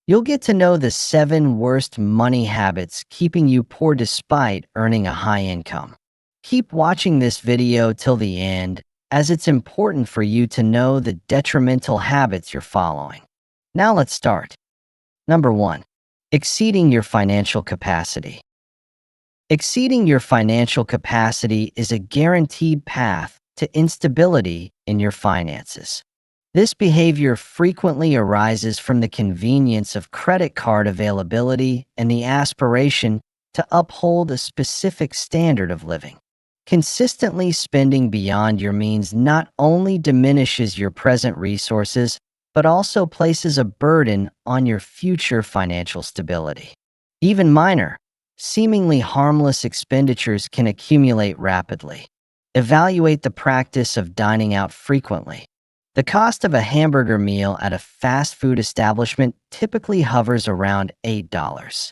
You'll get to know the 7 worst money habits keeping you poor despite earning a high income. Keep watching this video till the end, as it's important for you to know the detrimental habits you're following. Now let's start. Number 1. Exceeding your financial capacity. Exceeding your financial capacity is a guaranteed path to instability in your finances. This behavior frequently arises from the convenience of credit card availability and the aspiration to uphold a specific standard of living. Consistently spending beyond your means not only diminishes your present resources, but also places a burden on your future financial stability. Even minor, seemingly harmless expenditures can accumulate rapidly. Evaluate the practice of dining out frequently. The cost of a hamburger meal at a fast food establishment typically hovers around $8.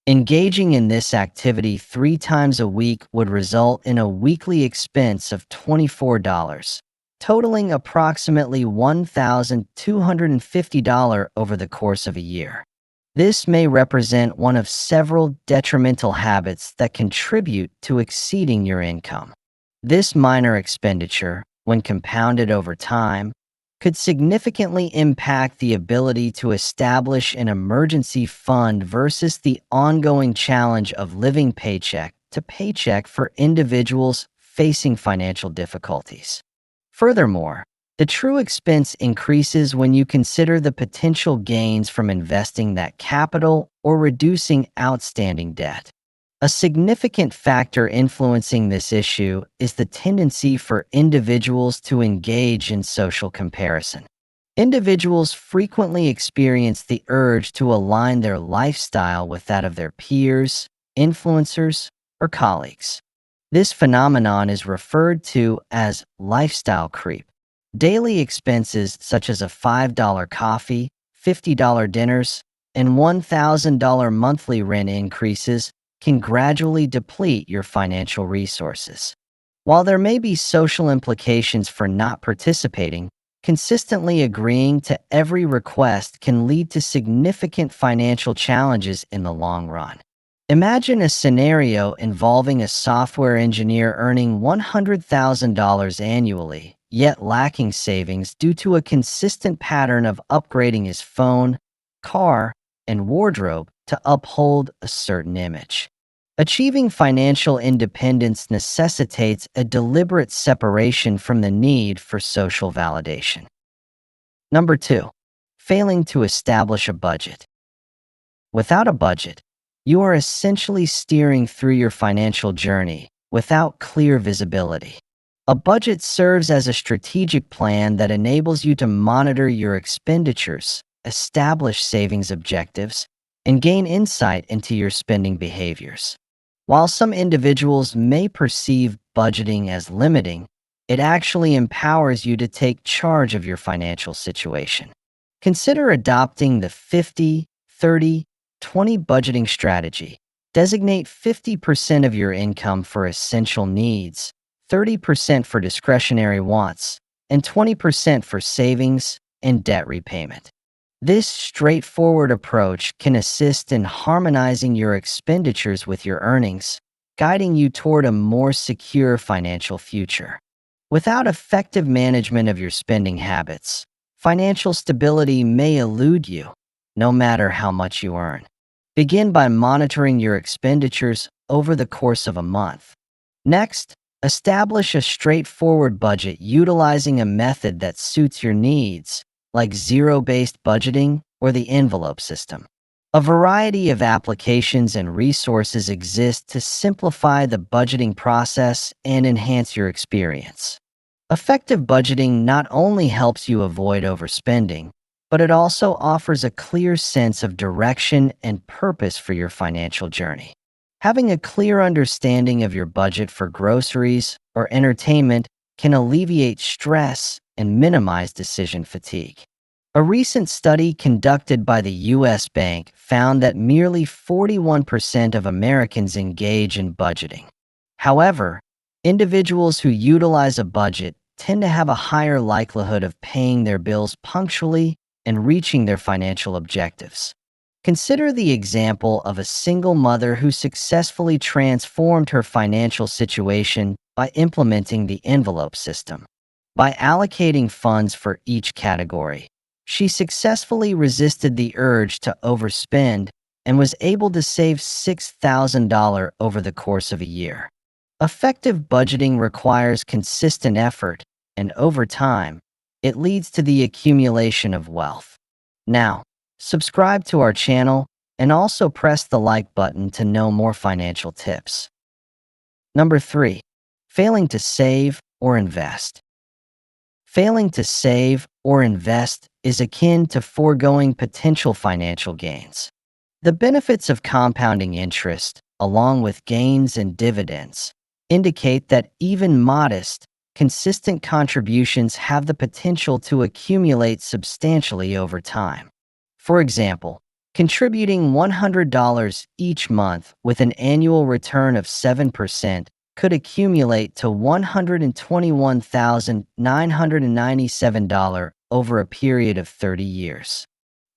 Engaging in this activity 3 times a week would result in a weekly expense of $24, totaling approximately $1,250 over the course of a year. This may represent one of several detrimental habits that contribute to exceeding your income. This minor expenditure, when compounded over time, could significantly impact the ability to establish an emergency fund versus the ongoing challenge of living paycheck to paycheck for individuals facing financial difficulties. Furthermore, the true expense increases when you consider the potential gains from investing that capital or reducing outstanding debt. A significant factor influencing this issue is the tendency for individuals to engage in social comparison. Individuals frequently experience the urge to align their lifestyle with that of their peers, influencers, or colleagues. This phenomenon is referred to as lifestyle creep. Daily expenses such as a $5 coffee, $50 dinners, and $1,000 monthly rent increases can gradually deplete your financial resources. While there may be social implications for not participating, consistently agreeing to every request can lead to significant financial challenges in the long run. Imagine a scenario involving a software engineer earning $100,000 annually, yet lacking savings due to a consistent pattern of upgrading his phone, car, and wardrobe to uphold a certain image. Achieving financial independence necessitates a deliberate separation from the need for social validation. Number 2, failing to establish a budget. Without a budget, you are essentially steering through your financial journey without clear visibility. A budget serves as a strategic plan that enables you to monitor your expenditures, establish savings objectives, and gain insight into your spending behaviors. While some individuals may perceive budgeting as limiting, it actually empowers you to take charge of your financial situation. Consider adopting the 50-30-20 budgeting strategy. Designate 50% of your income for essential needs, 30% for discretionary wants, and 20% for savings and debt repayment. This straightforward approach can assist in harmonizing your expenditures with your earnings, guiding you toward a more secure financial future. Without effective management of your spending habits, financial stability may elude you, no matter how much you earn. Begin by monitoring your expenditures over the course of a month. Next, establish a straightforward budget utilizing a method that suits your needs, like zero-based budgeting or the envelope system. A variety of applications and resources exist to simplify the budgeting process and enhance your experience. Effective budgeting not only helps you avoid overspending, but it also offers a clear sense of direction and purpose for your financial journey. Having a clear understanding of your budget for groceries or entertainment can alleviate stress and minimize decision fatigue. A recent study conducted by the U.S. Bank found that merely 41% of Americans engage in budgeting. However, individuals who utilize a budget tend to have a higher likelihood of paying their bills punctually and reaching their financial objectives. Consider the example of a single mother who successfully transformed her financial situation by implementing the envelope system. By allocating funds for each category, she successfully resisted the urge to overspend and was able to save $6,000 over the course of a year. Effective budgeting requires consistent effort, and over time, it leads to the accumulation of wealth. Now, subscribe to our channel and also press the like button to know more financial tips. Number 3. Failing to save or invest. Failing to save or invest is akin to foregoing potential financial gains. The benefits of compounding interest, along with gains and dividends, indicate that even modest, consistent contributions have the potential to accumulate substantially over time. For example, contributing $100 each month with an annual return of 7% could accumulate to $121,997 over a period of 30 years.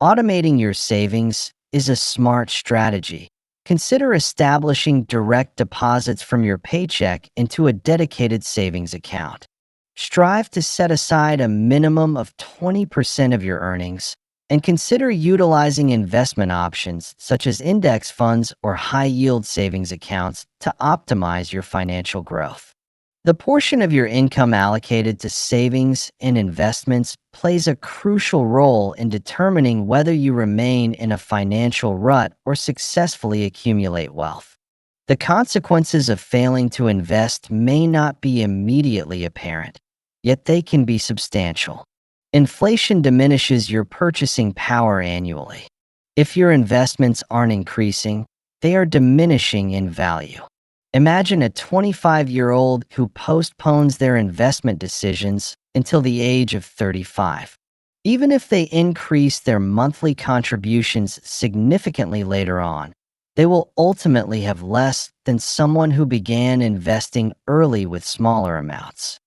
Automating your savings is a smart strategy. Consider establishing direct deposits from your paycheck into a dedicated savings account. Strive to set aside a minimum of 20% of your earnings, and consider utilizing investment options such as index funds or high-yield savings accounts to optimize your financial growth. The portion of your income allocated to savings and investments plays a crucial role in determining whether you remain in a financial rut or successfully accumulate wealth. The consequences of failing to invest may not be immediately apparent, yet they can be substantial. Inflation diminishes your purchasing power annually. If your investments aren't increasing, they are diminishing in value. Imagine a 25-year-old who postpones their investment decisions until the age of 35. Even if they increase their monthly contributions significantly later on, they will ultimately have less than someone who began investing early with smaller amounts.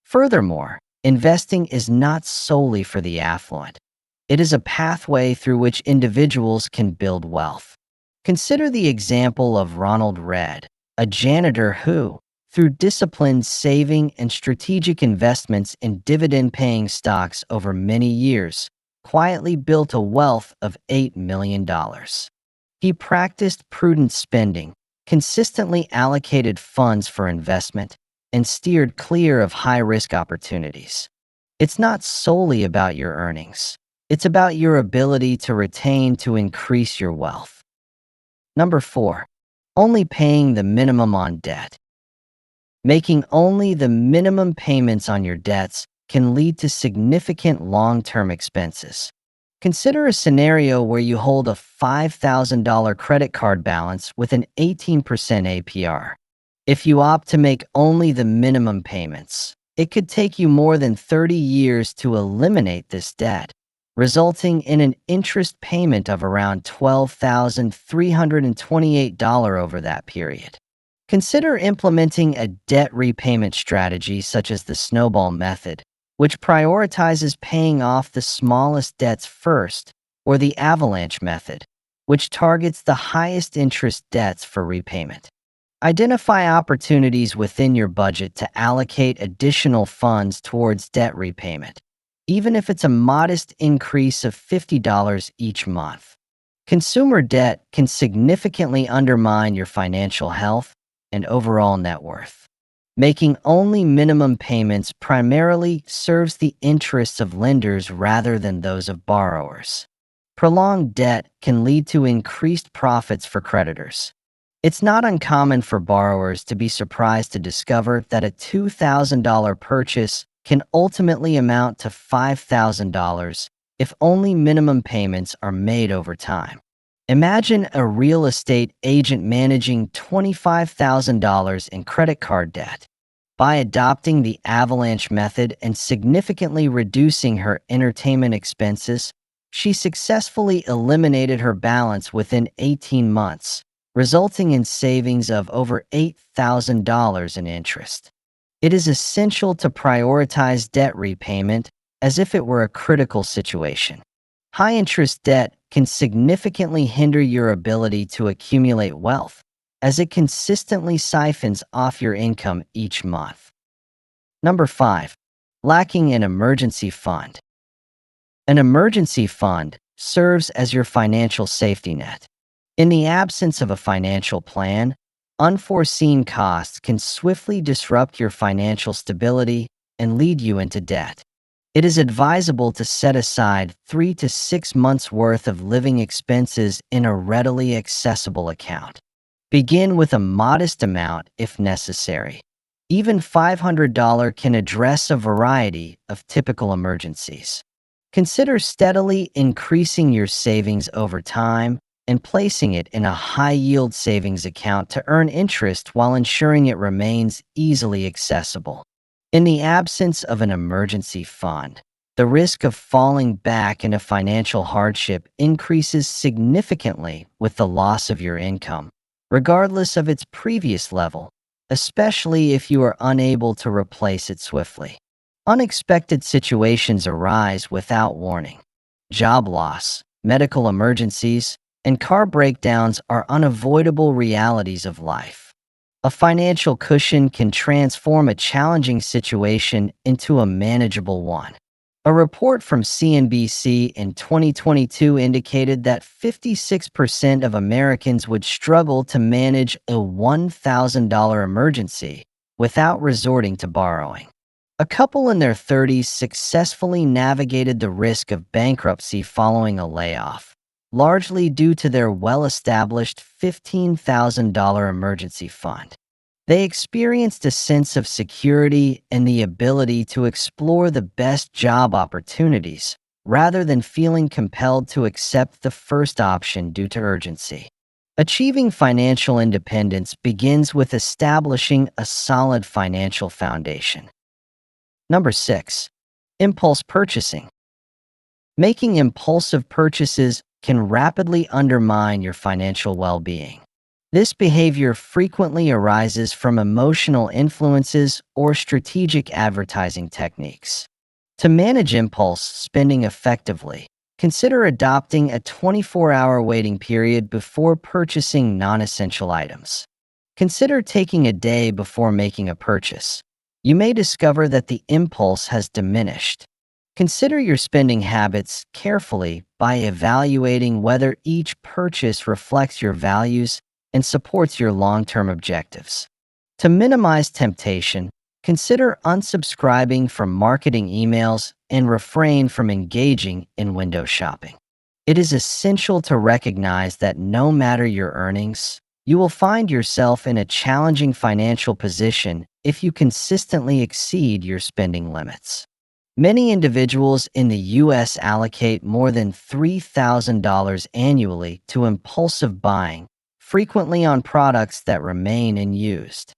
Furthermore, investing is not solely for the affluent. It is a pathway through which individuals can build wealth. Consider the example of Ronald Read, a janitor who, through disciplined saving and strategic investments in dividend-paying stocks over many years, quietly built a wealth of $8 million. He practiced prudent spending, consistently allocated funds for investment, and steered clear of high-risk opportunities. It's not solely about your earnings. It's about your ability to retain to increase your wealth. Number 4. Only paying the minimum on debt. Making only the minimum payments on your debts can lead to significant long-term expenses. Consider a scenario where you hold a $5,000 credit card balance with an 18% APR. If you opt to make only the minimum payments, it could take you more than 30 years to eliminate this debt, resulting in an interest payment of around $12,328 over that period. Consider implementing a debt repayment strategy such as the snowball method, which prioritizes paying off the smallest debts first, or the avalanche method, which targets the highest interest debts for repayment. Identify opportunities within your budget to allocate additional funds towards debt repayment, even if it's a modest increase of $50 each month. Consumer debt can significantly undermine your financial health and overall net worth. Making only minimum payments primarily serves the interests of lenders rather than those of borrowers. Prolonged debt can lead to increased profits for creditors. It's not uncommon for borrowers to be surprised to discover that a $2,000 purchase can ultimately amount to $5,000 if only minimum payments are made over time. Imagine a real estate agent managing $25,000 in credit card debt. By adopting the avalanche method and significantly reducing her entertainment expenses, she successfully eliminated her balance within 18 months, resulting in savings of over $8,000 in interest. It is essential to prioritize debt repayment as if it were a critical situation. High-interest debt can significantly hinder your ability to accumulate wealth, as it consistently siphons off your income each month. Number 5. Lacking an emergency fund. An emergency fund serves as your financial safety net. In the absence of a financial plan, unforeseen costs can swiftly disrupt your financial stability and lead you into debt. It is advisable to set aside 3 to 6 months' worth of living expenses in a readily accessible account. Begin with a modest amount if necessary. Even $500 can address a variety of typical emergencies. Consider steadily increasing your savings over time and placing it in a high-yield savings account to earn interest while ensuring it remains easily accessible. In the absence of an emergency fund, the risk of falling back into financial hardship increases significantly with the loss of your income, regardless of its previous level, especially if you are unable to replace it swiftly. Unexpected situations arise without warning. Job loss, medical emergencies, and car breakdowns are unavoidable realities of life. A financial cushion can transform a challenging situation into a manageable one. A report from CNBC in 2022 indicated that 56% of Americans would struggle to manage a $1,000 emergency without resorting to borrowing. A couple in their 30s successfully navigated the risk of bankruptcy following a layoff, largely due to their well-established $15,000 emergency fund. They experienced a sense of security and the ability to explore the best job opportunities, rather than feeling compelled to accept the first option due to urgency. Achieving financial independence begins with establishing a solid financial foundation. Number 6. Impulse purchasing. Making impulsive purchases can rapidly undermine your financial well-being. This behavior frequently arises from emotional influences or strategic advertising techniques. To manage impulse spending effectively, consider adopting a 24-hour waiting period before purchasing non-essential items. Consider taking a day before making a purchase. You may discover that the impulse has diminished. Consider your spending habits carefully by evaluating whether each purchase reflects your values and supports your long-term objectives. To minimize temptation, consider unsubscribing from marketing emails and refrain from engaging in window shopping. It is essential to recognize that no matter your earnings, you will find yourself in a challenging financial position if you consistently exceed your spending limits. Many individuals in the U.S. allocate more than $3,000 annually to impulsive buying, frequently on products that remain unused.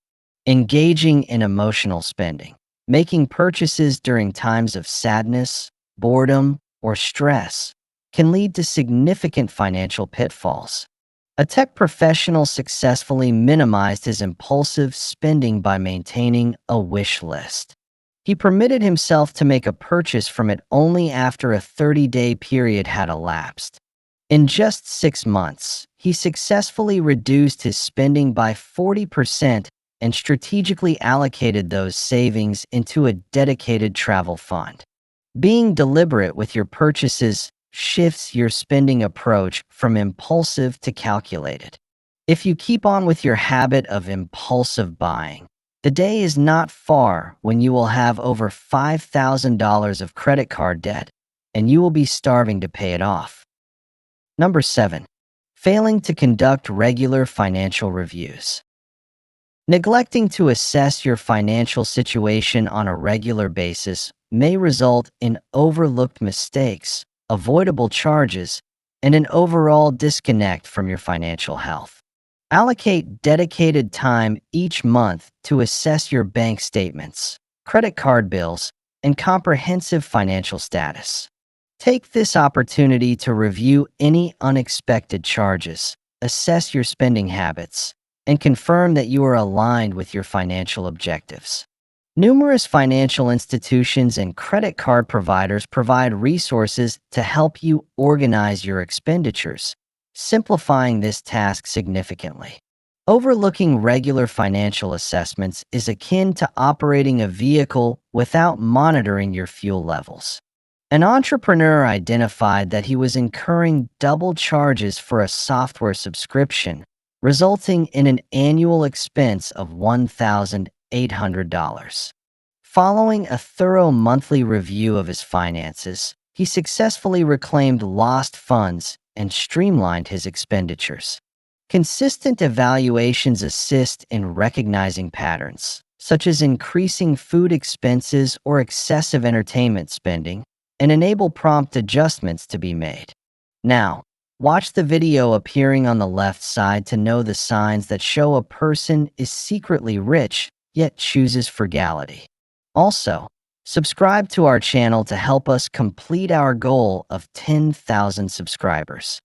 Engaging in emotional spending, making purchases during times of sadness, boredom, or stress, can lead to significant financial pitfalls. A tech professional successfully minimized his impulsive spending by maintaining a wish list. He permitted himself to make a purchase from it only after a 30-day period had elapsed. In just 6 months, he successfully reduced his spending by 40% and strategically allocated those savings into a dedicated travel fund. Being deliberate with your purchases shifts your spending approach from impulsive to calculated. If you keep on with your habit of impulsive buying, the day is not far when you will have over $5,000 of credit card debt, and you will be starving to pay it off. Number 7. Failing to conduct regular financial reviews. Neglecting to assess your financial situation on a regular basis may result in overlooked mistakes, avoidable charges, and an overall disconnect from your financial health. Allocate dedicated time each month to assess your bank statements, credit card bills, and comprehensive financial status. Take this opportunity to review any unexpected charges, assess your spending habits, and confirm that you are aligned with your financial objectives. Numerous financial institutions and credit card providers provide resources to help you organize your expenditures, simplifying this task significantly. Overlooking regular financial assessments is akin to operating a vehicle without monitoring your fuel levels. An entrepreneur identified that he was incurring double charges for a software subscription, resulting in an annual expense of $1,800. Following a thorough monthly review of his finances, he successfully reclaimed lost funds and streamlined his expenditures. Consistent evaluations assist in recognizing patterns, such as increasing food expenses or excessive entertainment spending, and enable prompt adjustments to be made. Now, watch the video appearing on the left side to know the signs that show a person is secretly rich yet chooses frugality. Also, subscribe to our channel to help us complete our goal of 10,000 subscribers.